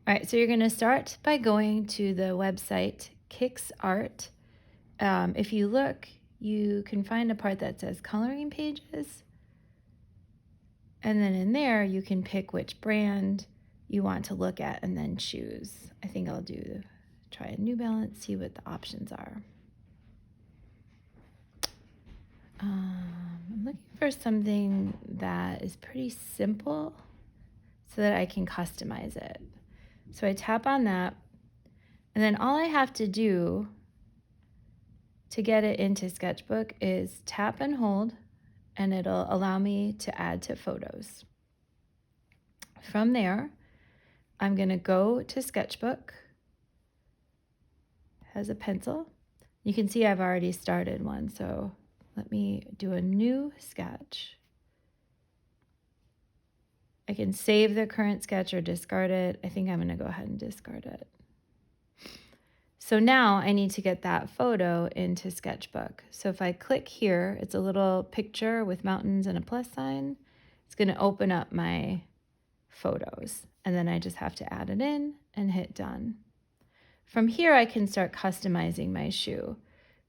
All right, so you're going to start by going to the website KicksArt. If you look, you can find a part that says coloring pages. And then in there, you can pick which brand you want to look at and then choose. I think I'll try a New Balance, see what the options are. I'm looking for something that is pretty simple so that I can customize it. So I tap on that, and then all I have to do to get it into Sketchbook is tap and hold, and it'll allow me to add to photos. From there, I'm going to go to Sketchbook. It has a pencil. You can see I've already started one, so let me do a new sketch. I can save the current sketch or discard it. I think I'm going to go ahead and discard it. So now I need to get that photo into Sketchbook. So if I click here, it's a little picture with mountains and a plus sign. It's going to open up my photos, and then I just have to add it in and hit done. From here, I can start customizing my shoe.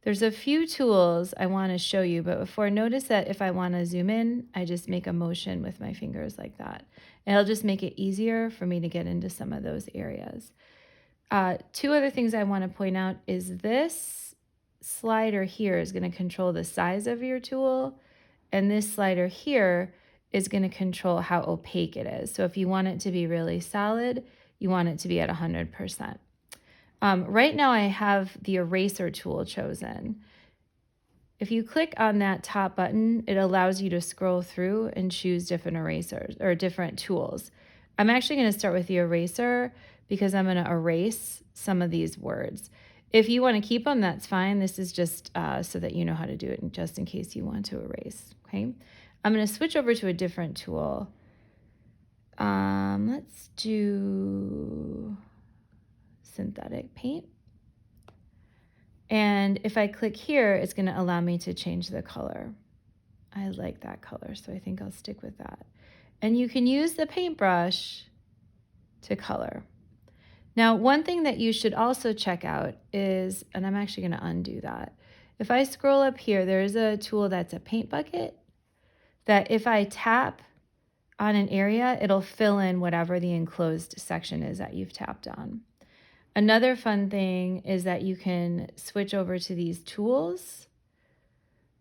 There's a few tools I want to show you, but before, notice that if I want to zoom in, I just make a motion with my fingers like that. And it'll just make it easier for me to get into some of those areas. Two other things I want to point out is this slider here is going to control the size of your tool, and this slider here is going to control how opaque it is. So if you want it to be really solid, you want it to be at 100%. Right now I have the eraser tool chosen. If you click on that top button, it allows you to scroll through and choose different erasers or different tools. I'm actually going to start with the eraser because I'm going to erase some of these words. If you want to keep them, that's fine. This is just so that you know how to do it, just in case you want to erase. Okay, I'm going to switch over to a different tool. Let's do synthetic paint. And if I click here, it's going to allow me to change the color. I like that color, so I think I'll stick with that. And you can use the paintbrush to color. Now, one thing that you should also check out is, and I'm actually going to undo that. If I scroll up here, there's a tool that's a paint bucket that if I tap on an area, it'll fill in whatever the enclosed section is that you've tapped on. Another fun thing is that you can switch over to these tools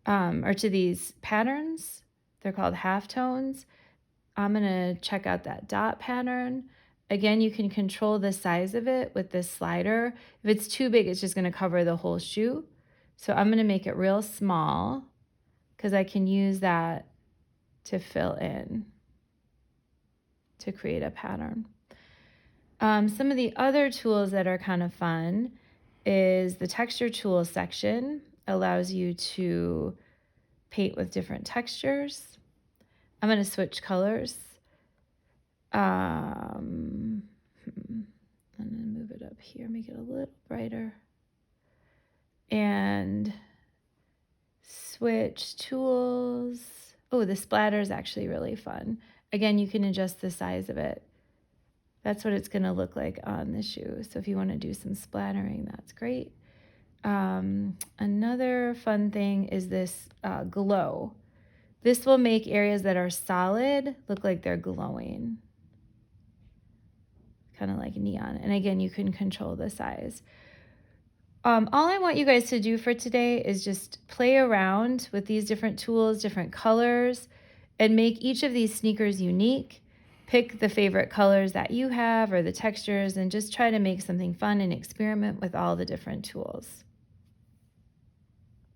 or to these patterns. They're called halftones. I'm going to check out that dot pattern. Again, you can control the size of it with this slider. If it's too big, it's just going to cover the whole shoe. So I'm going to make it real small because I can use that to fill in, to create a pattern. Some of the other tools that are kind of fun is the texture tools section. Allows you to paint with different textures. I'm going to switch colors. I'm going to move it up here, make it a little brighter. And switch tools. Oh, the splatter is actually really fun. Again, you can adjust the size of it. That's what it's going to look like on the shoe. So if you want to do some splattering, that's great. Another fun thing is this glow. This will make areas that are solid look like they're glowing. Kind of like neon. And again, you can control the size. All I want you guys to do for today is just play around with these different tools, different colors, and make each of these sneakers unique. Pick the favorite colors that you have or the textures and just try to make something fun and experiment with all the different tools.